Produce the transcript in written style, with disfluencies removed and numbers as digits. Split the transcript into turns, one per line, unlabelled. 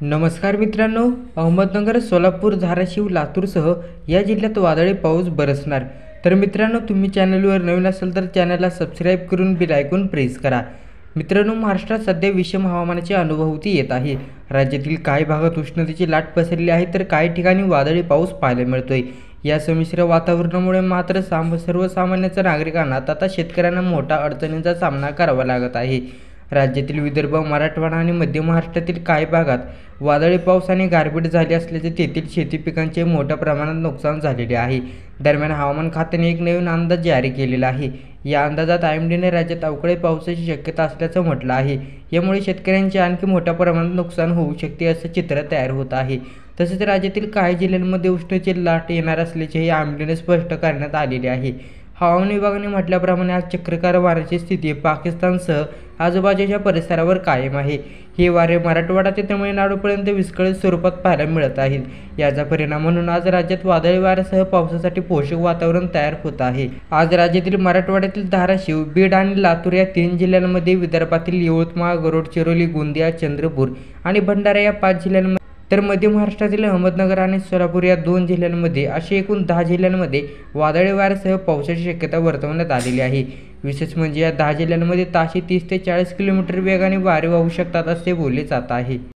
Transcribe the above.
नमस्कार मित्रांनो, अहमदनगर, सोलापूर, धाराशिव, लातूरसह या जिल्ह्यात वादळी पाऊस बरसणार। तर मित्रांनो, तुम्ही चॅनलवर नवीन असाल तर चॅनलला सबस्क्राइब करून बेल आयकॉन प्रेस करा। मित्रांनो, महाराष्ट्रात सध्या विषम हवामानाची अनुभवती येत आहे। राज्यातील काही भागात उष्णतेची लाट पसरली आहे तर काही ठिकाणी वादळी पाऊस पाहायला मिळतोय। या संमिश्र वातावरणामुळे मात्र सर्वसामान्य नागरिकांना तथा शेतकऱ्यांना मोठ्या अडचणींचा सामना करावा लागत आहे। राज्यातील विदर्भ, मराठवाडा आणि मध्य महाराष्ट्रातील काही भागात वादळी पाऊस आणि गारपीट झाली असल्याचे तेथील शेती पिकांचे मोठ्या प्रमाणात नुकसान झालेले आहे। दरम्यान हवामान खात्याने एक नवीन अंदाज जारी केलेला आहे। या अंदाजात आयएमडीने राज्यात अवकाळी पावसाची शक्यता असल्याचं म्हटलं आहे। यामुळे शेतकऱ्यांचे आणखी मोठ्या प्रमाणात नुकसान होऊ शकते असं चित्र तयार होत आहे। तसेच राज्यातील काही जिल्ह्यांमध्ये उष्णतेची लाट येणार असल्याचेही आयएमडीने स्पष्ट करण्यात आलेले आहे। हवामान विभागाने म्हटल्याप्रमाणे आज चक्रीवादळ वाऱ्याची स्थिती पाकिस्तानसह आजूबाजूच्या परिसरावर कायम आहे। हे वारे मराठवाडा ते तमिळनाडूपर्यंत विस्कळीत स्वरूपात पाहायला मिळत आहेत। याचा परिणाम म्हणून आज राज्यात वादळी वाऱ्यासह पावसासाठी पोषक वातावरण तयार होत आहे। आज राज्यातील मराठवाड्यातील धाराशिव, बीड आणि लातूर या 3 जिल्ह्यांमध्ये, विदर्भातील यवतमाळ, गडचिरोली, गोंदिया, चंद्रपूर आणि भंडारा या 5 जिल्ह्यांमध्ये, तर मध्य महाराष्ट्रातील अहमदनगर आणि सोलापूर या 2 जिल्ह्यांमध्ये असे एकूण 10 जिल्ह्यांमध्ये वादळी वाऱ्यासह पावसाची शक्यता वर्तवण्यात आलेली आहे। विशेष म्हणजे या 10 जिल्ह्यांमध्ये ताशी 30 ते 40 किलोमीटर वेगाने वारे वाहू शकतात असे बोलले जात आहे।